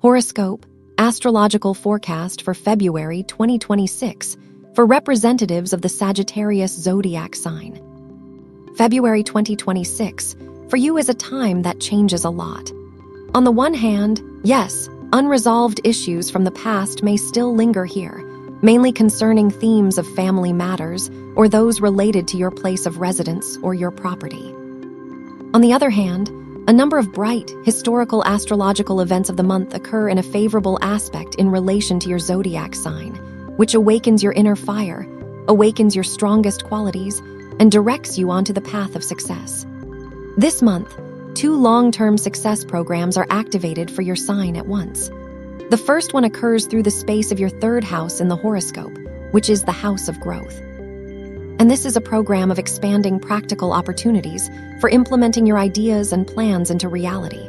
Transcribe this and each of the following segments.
Horoscope, astrological forecast for February 2026 for representatives of the Sagittarius zodiac sign. February 2026 for you is a time that changes a lot. On the one hand, yes, unresolved issues from the past may still linger here, mainly concerning themes of family matters or those related to your place of residence or your property. On the other hand, a number of bright, historical astrological events of the month occur in a favorable aspect in relation to your zodiac sign, which awakens your inner fire, awakens your strongest qualities, and directs you onto the path of success. This month, 2 long-term success programs are activated for your sign at once. The first one occurs through the space of your 3rd house in the horoscope, which is the house of growth. And this is a program of expanding practical opportunities for implementing your ideas and plans into reality.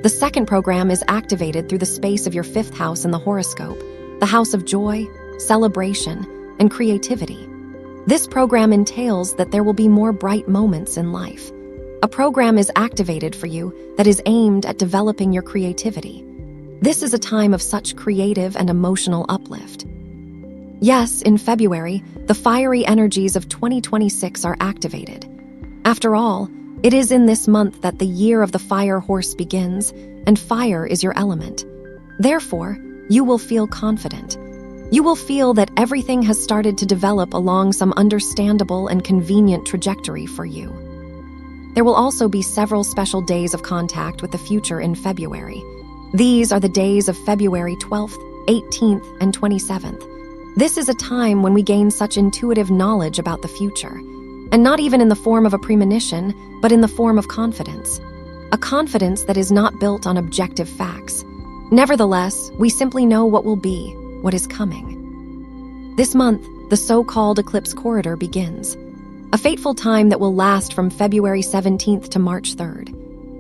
The second program is activated through the space of your 5th house in the horoscope, the house of joy, celebration, and creativity. This program entails that there will be more bright moments in life. A program is activated for you that is aimed at developing your creativity. This is a time of such creative and emotional uplift. Yes, in February, the fiery energies of 2026 are activated. After all, it is in this month that the year of the fire horse begins, and fire is your element. Therefore, you will feel confident. You will feel that everything has started to develop along some understandable and convenient trajectory for you. There will also be several special days of contact with the future in February. These are the days of February 12th, 18th, and 27th. This is a time when we gain such intuitive knowledge about the future, and not even in the form of a premonition, but in the form of confidence. A confidence that is not built on objective facts. Nevertheless, we simply know what will be, what is coming. This month, the so-called eclipse corridor begins. A fateful time that will last from February 17th to March 3rd.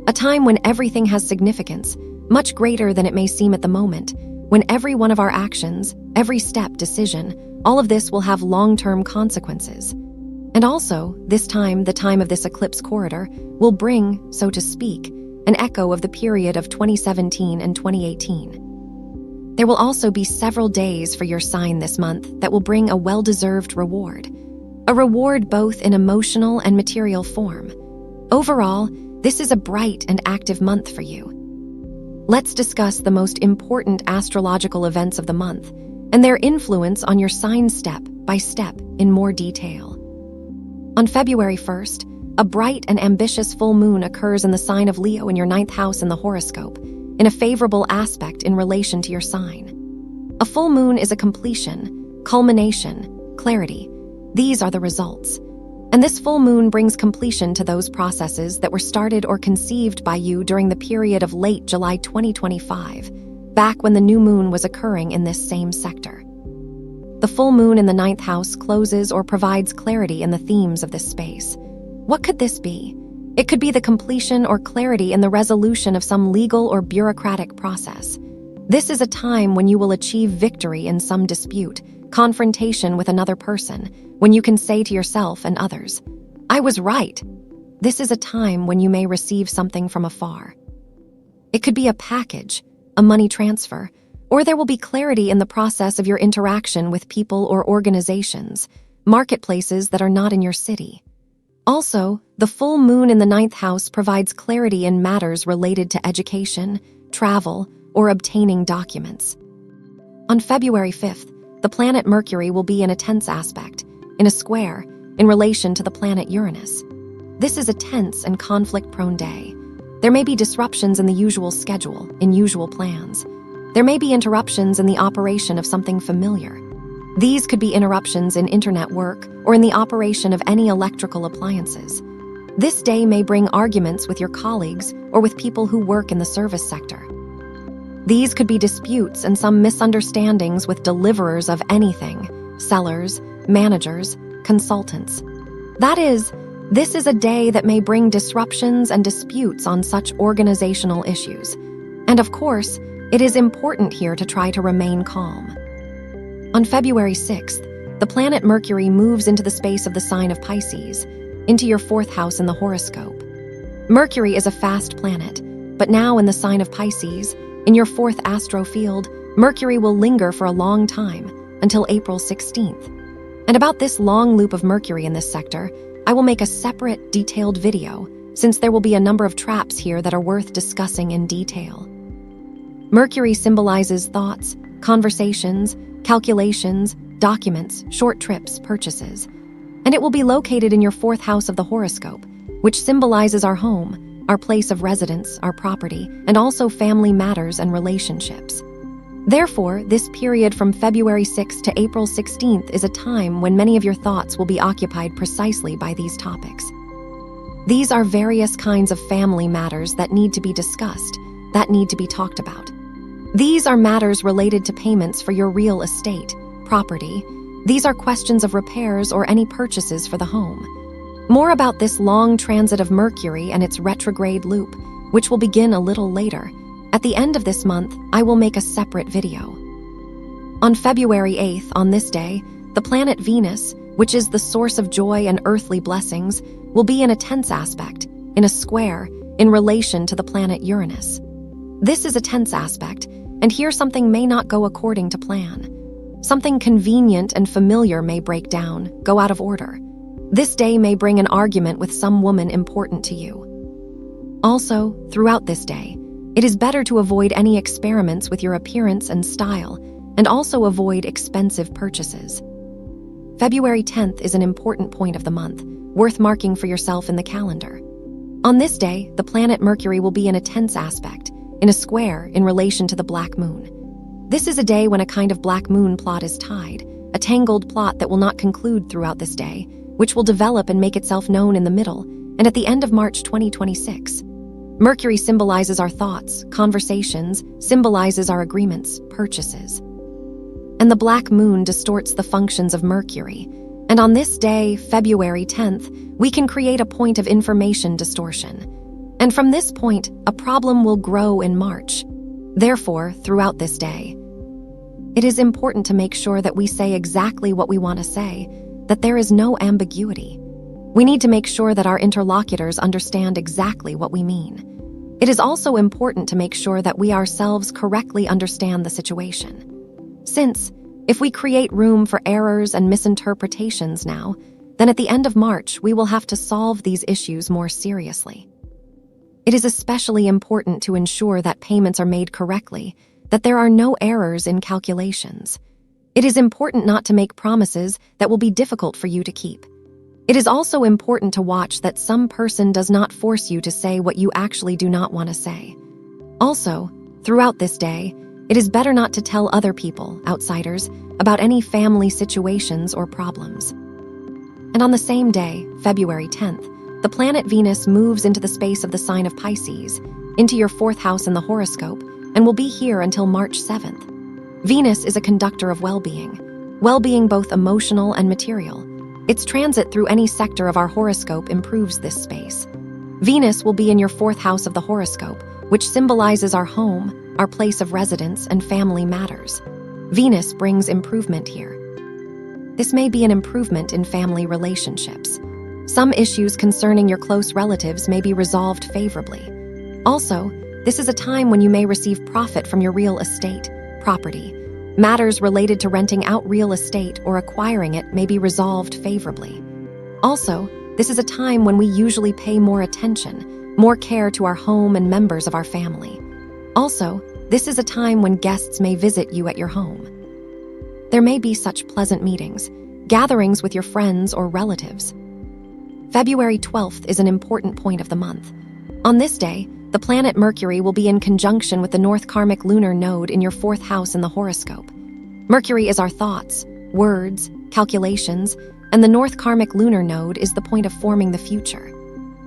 A time when everything has significance, much greater than it may seem at the moment, when every one of our actions, every step, decision, all of this will have long-term consequences. And also, this time, the time of this eclipse corridor, will bring, so to speak, an echo of the period of 2017 and 2018. There will also be several days for your sign this month that will bring a well-deserved reward. A reward both in emotional and material form. Overall, this is a bright and active month for you. Let's discuss the most important astrological events of the month and their influence on your sign step by step in more detail. On February 1st, a bright and ambitious full moon occurs in the sign of Leo in your 9th house in the horoscope, in a favorable aspect in relation to your sign. A full moon is a completion, culmination, clarity. These are the results. And this full moon brings completion to those processes that were started or conceived by you during the period of late July 2025, back when the new moon was occurring in this same sector. The full moon in the 9th house closes or provides clarity in the themes of this space. What could this be? It could be the completion or clarity in the resolution of some legal or bureaucratic process. This is a time when you will achieve victory in some dispute, confrontation with another person, when you can say to yourself and others, "I was right." This is a time when you may receive something from afar. It could be a package, a money transfer, or there will be clarity in the process of your interaction with people or organizations, marketplaces that are not in your city. Also, the full moon in the 9th house provides clarity in matters related to education, travel, or obtaining documents. On February 5th, the planet Mercury will be in a tense aspect, in a square, in relation to the planet Uranus. This is a tense and conflict-prone day. There may be disruptions in the usual schedule, in usual plans. There may be interruptions in the operation of something familiar. These could be interruptions in internet work or in the operation of any electrical appliances. This day may bring arguments with your colleagues or with people who work in the service sector. These could be disputes and some misunderstandings with deliverers of anything, sellers, managers, consultants. That is, this is a day that may bring disruptions and disputes on such organizational issues. And of course, it is important here to try to remain calm. On February 6th, the planet Mercury moves into the space of the sign of Pisces, into your 4th house in the horoscope. Mercury is a fast planet, but now in the sign of Pisces, In your fourth astro field, Mercury will linger for a long time, until April 16th. And about this long loop of Mercury in this sector, I will make a separate, detailed video, since there will be a number of traps here that are worth discussing in detail. Mercury symbolizes thoughts, conversations, calculations, documents, short trips, purchases. And it will be located in your fourth house of the horoscope, which symbolizes our home, our place of residence, our property, and also family matters and relationships. Therefore, this period from February 6th to April 16th is a time when many of your thoughts will be occupied precisely by these topics. These are various kinds of family matters that need to be discussed, that need to be talked about. These are matters related to payments for your real estate, property. These are questions of repairs or any purchases for the home. More about this long transit of Mercury and its retrograde loop, which will begin a little later. At the end of this month, I will make a separate video. On February 8th, on this day, the planet Venus, which is the source of joy and earthly blessings, will be in a tense aspect, in a square, in relation to the planet Uranus. This is a tense aspect, and here something may not go according to plan. Something convenient and familiar may break down, go out of order. This day may bring an argument with some woman important to you. Also, throughout this day, it is better to avoid any experiments with your appearance and style, and also avoid expensive purchases. February 10th is an important point of the month, worth marking for yourself in the calendar. On this day, the planet Mercury will be in a tense aspect, in a square in relation to the black moon. This is a day when a kind of black moon plot is tied, a tangled plot that will not conclude throughout this day, which will develop and make itself known in the middle, and at the end of March 2026. Mercury symbolizes our thoughts, conversations, symbolizes our agreements, purchases. And the black moon distorts the functions of Mercury. And on this day, February 10th, we can create a point of information distortion. And from this point, a problem will grow in March. Therefore, throughout this day, it is important to make sure that we say exactly what we want to say, that there is no ambiguity. We need to make sure that our interlocutors understand exactly what we mean. It is also important to make sure that we ourselves correctly understand the situation. Since, if we create room for errors and misinterpretations now, then at the end of March, we will have to solve these issues more seriously. It is especially important to ensure that payments are made correctly, that there are no errors in calculations. It is important not to make promises that will be difficult for you to keep. It is also important to watch that some person does not force you to say what you actually do not want to say. Also, throughout this day, it is better not to tell other people, outsiders, about any family situations or problems. And on the same day, February 10th, the planet Venus moves into the space of the sign of Pisces, into your fourth house in the horoscope, and will be here until March 7th. Venus is a conductor of well-being both emotional and material. Its transit through any sector of our horoscope improves this space. Venus will be in your fourth house of the horoscope, which symbolizes our home, our place of residence, and family matters. Venus brings improvement here. This may be an improvement in family relationships. Some issues concerning your close relatives may be resolved favorably. Also, this is a time when you may receive profit from your real estate, property. Matters related to renting out real estate or acquiring it may be resolved favorably. Also, this is a time when we usually pay more attention, more care to our home and members of our family. Also, this is a time when guests may visit you at your home. There may be such pleasant meetings, gatherings with your friends or relatives. February 12th is an important point of the month. On this day, the planet Mercury will be in conjunction with the North Karmic lunar node in your fourth house in the horoscope. Mercury is our thoughts, words, calculations, and the North Karmic lunar node is the point of forming the future.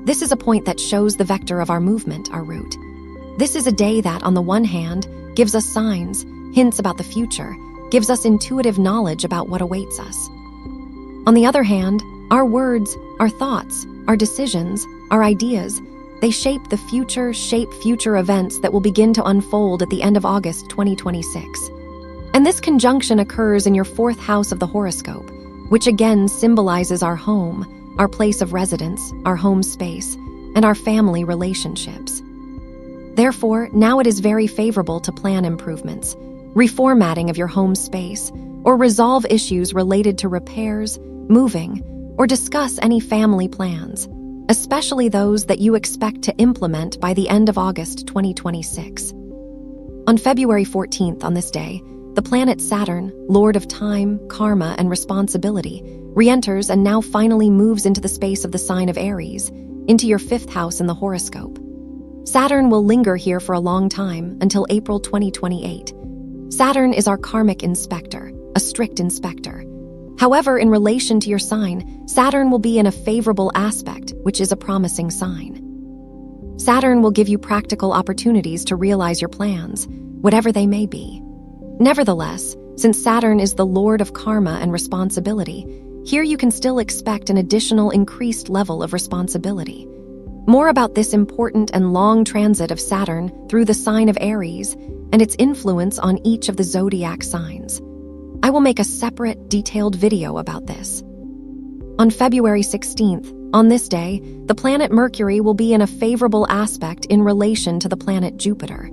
This is a point that shows the vector of our movement, our route. This is a day that, on the one hand, gives us signs, hints about the future, gives us intuitive knowledge about what awaits us. On the other hand, our words, our thoughts, our decisions, our ideas, they shape future events that will begin to unfold at the end of August 2026. And this conjunction occurs in your fourth house of the horoscope, which again symbolizes our home, our place of residence, our home space, and our family relationships. Therefore, now it is very favorable to plan improvements, reformatting of your home space, or resolve issues related to repairs, moving, or discuss any family plans, especially those that you expect to implement by the end of August 2026. On February 14th, on this day, the planet Saturn, Lord of Time, Karma, and Responsibility, re-enters and now finally moves into the space of the sign of Aries, into your 5th house in the horoscope. Saturn will linger here for a long time, until April 2028. Saturn is our karmic inspector, a strict inspector. However, in relation to your sign, Saturn will be in a favorable aspect, which is a promising sign. Saturn will give you practical opportunities to realize your plans, whatever they may be. Nevertheless, since Saturn is the Lord of Karma and Responsibility, here you can still expect an additional increased level of responsibility. More about this important and long transit of Saturn through the sign of Aries and its influence on each of the zodiac signs. I will make a separate, detailed video about this. On February 16th, on this day, the planet Mercury will be in a favorable aspect in relation to the planet Jupiter.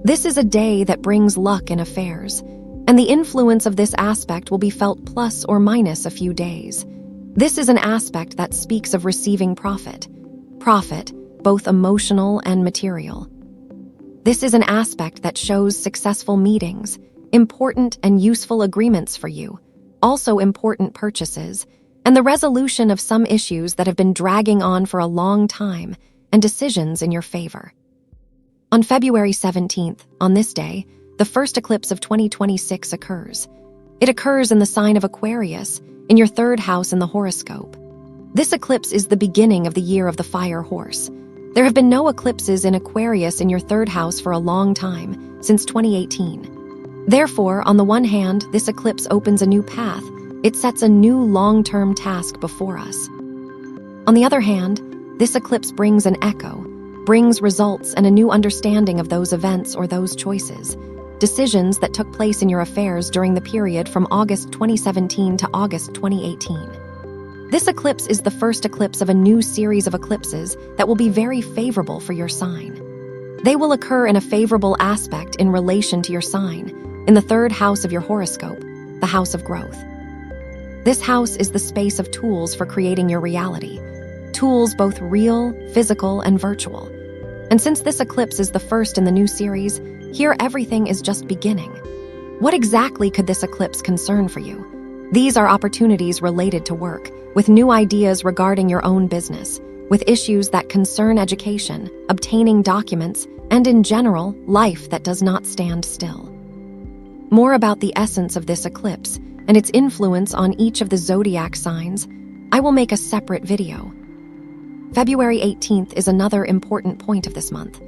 This is a day that brings luck in affairs, and the influence of this aspect will be felt plus or minus a few days. This is an aspect that speaks of receiving profit, both emotional and material. This is an aspect that shows successful meetings, important and useful agreements for you, also important purchases, and the resolution of some issues that have been dragging on for a long time, and decisions in your favor. On February 17th, on this day, the first eclipse of 2026 occurs. It occurs in the sign of Aquarius, in your 3rd house in the horoscope. This eclipse is the beginning of the year of the fire horse. There have been no eclipses in Aquarius in your 3rd house for a long time, since 2018. Therefore, on the one hand, this eclipse opens a new path. It sets a new long-term task before us. On the other hand, this eclipse brings an echo, brings results and a new understanding of those events or those choices, decisions that took place in your affairs during the period from August 2017 to August 2018. This eclipse is the first eclipse of a new series of eclipses that will be very favorable for your sign. They will occur in a favorable aspect in relation to your sign, in the 3rd house of your horoscope, the house of growth. This house is the space of tools for creating your reality, tools both real, physical, and virtual. And since this eclipse is the first in the new series, here everything is just beginning. What exactly could this eclipse concern for you? These are opportunities related to work, with new ideas regarding your own business, with issues that concern education, obtaining documents, and in general, life that does not stand still. More about the essence of this eclipse and its influence on each of the zodiac signs, I will make a separate video. February 18th is another important point of this month.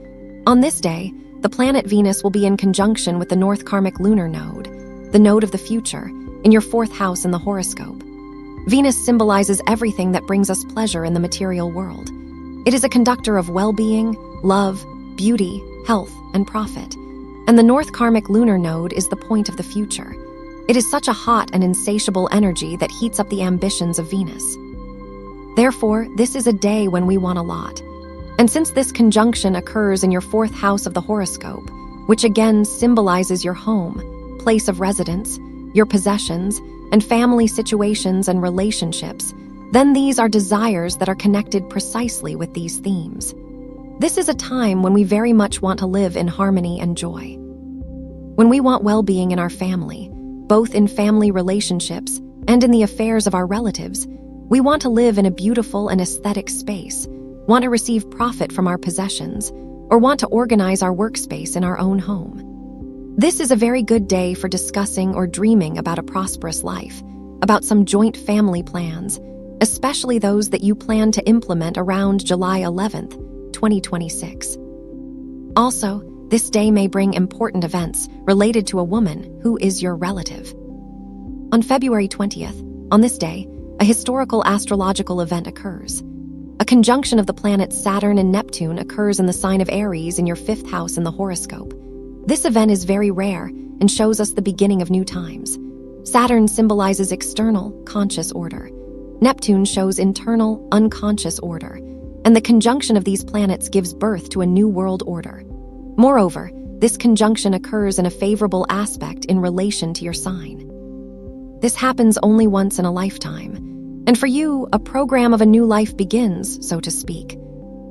On this day, the planet Venus will be in conjunction with the North Karmic lunar node, the node of the future, in your 4th house in the horoscope. Venus symbolizes everything that brings us pleasure in the material world. It is a conductor of well-being, love, beauty, health, and profit. And the North Karmic lunar node is the point of the future. It is such a hot and insatiable energy that heats up the ambitions of Venus. Therefore, this is a day when we want a lot. And since this conjunction occurs in your 4th house of the horoscope, which again symbolizes your home, place of residence, your possessions, and family situations and relationships, then these are desires that are connected precisely with these themes. This is a time when we very much want to live in harmony and joy. When we want well-being in our family, both in family relationships and in the affairs of our relatives, we want to live in a beautiful and aesthetic space, want to receive profit from our possessions, or want to organize our workspace in our own home. This is a very good day for discussing or dreaming about a prosperous life, about some joint family plans, especially those that you plan to implement around July 11th, 2026. Also, this day may bring important events related to a woman who is your relative. On February 20th, on this day, a historical astrological event occurs. A conjunction of the planets Saturn and Neptune occurs in the sign of Aries in your 5th house in the horoscope. This event is very rare and shows us the beginning of new times. Saturn symbolizes external, conscious order. Neptune shows internal, unconscious order. And the conjunction of these planets gives birth to a new world order. Moreover, this conjunction occurs in a favorable aspect in relation to your sign. This happens only once in a lifetime, and for you, a program of a new life begins, so to speak.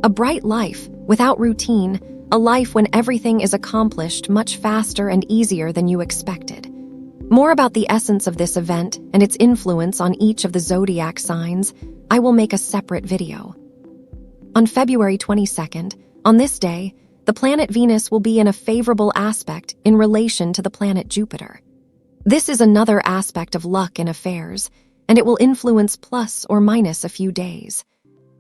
A bright life, without routine, a life when everything is accomplished much faster and easier than you expected. More about the essence of this event and its influence on each of the zodiac signs, I will make a separate video. On February 22nd, on this day, the planet Venus will be in a favorable aspect in relation to the planet Jupiter. This is another aspect of luck in affairs, and it will influence plus or minus a few days.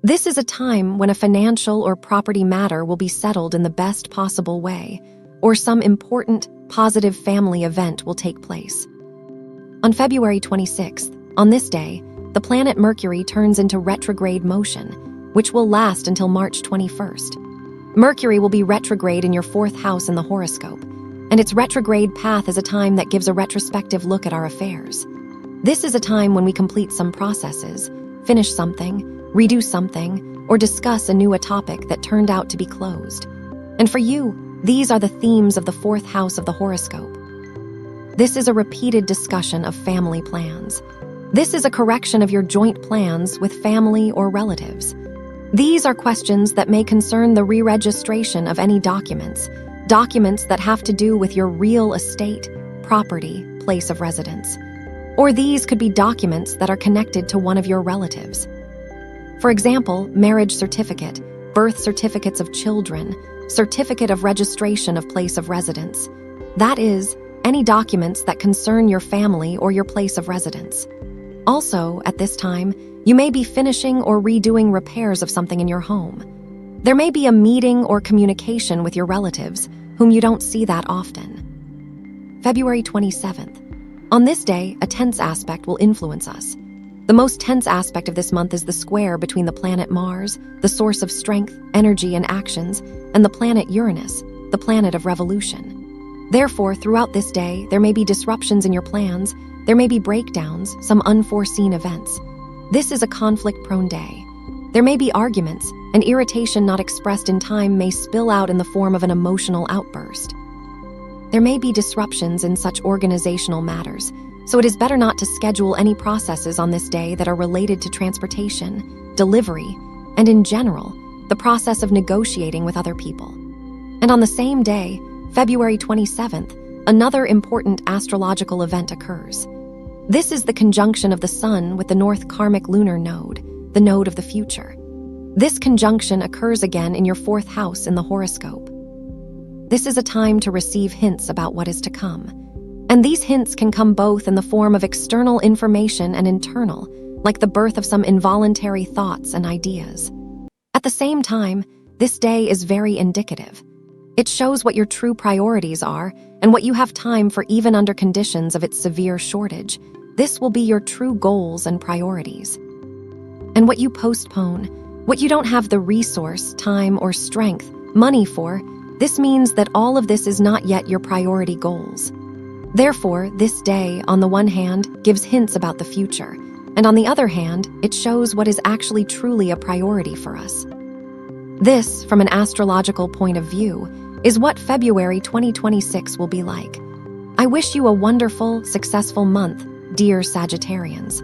This is a time when a financial or property matter will be settled in the best possible way, or some important, positive family event will take place. On February 26th, on this day, the planet Mercury turns into retrograde motion, which will last until March 21st. Mercury will be retrograde in your 4th house in the horoscope, and its retrograde path is a time that gives a retrospective look at our affairs. This is a time when we complete some processes, finish something, redo something, or discuss a new topic that turned out to be closed. And for you, these are the themes of the 4th house of the horoscope. This is a repeated discussion of family plans. This is a correction of your joint plans with family or relatives. These are questions that may concern the re-registration of any documents that have to do with your real estate, property, place of residence. Or these could be documents that are connected to one of your relatives. For example, marriage certificate, birth certificates of children, certificate of registration of place of residence. That is, any documents that concern your family or your place of residence. Also, at this time, you may be finishing or redoing repairs of something in your home. There may be a meeting or communication with your relatives, whom you don't see that often. February 27th. On this day, a tense aspect will influence us. The most tense aspect of this month is the square between the planet Mars, the source of strength, energy, and actions, and the planet Uranus, the planet of revolution. Therefore, throughout this day, there may be disruptions in your plans, there may be breakdowns, some unforeseen events. This is a conflict-prone day. There may be arguments, and irritation not expressed in time may spill out in the form of an emotional outburst. There may be disruptions in such organizational matters, so it is better not to schedule any processes on this day that are related to transportation, delivery, and in general, the process of negotiating with other people. And on the same day, February 27th, another important astrological event occurs. This is the conjunction of the Sun with the North Karmic lunar node, the node of the future. This conjunction occurs again in your 4th house in the horoscope. This is a time to receive hints about what is to come. And these hints can come both in the form of external information and internal, like the birth of some involuntary thoughts and ideas. At the same time, this day is very indicative. It shows what your true priorities are and what you have time for even under conditions of its severe shortage. This will be your true goals and priorities. And what you postpone, what you don't have the resource, time, or strength, money for, this means that all of this is not yet your priority goals. Therefore, this day, on the one hand, gives hints about the future, and on the other hand, it shows what is actually truly a priority for us. This, from an astrological point of view, is what February 2026 will be like. I wish you a wonderful, successful month, dear Sagittarians.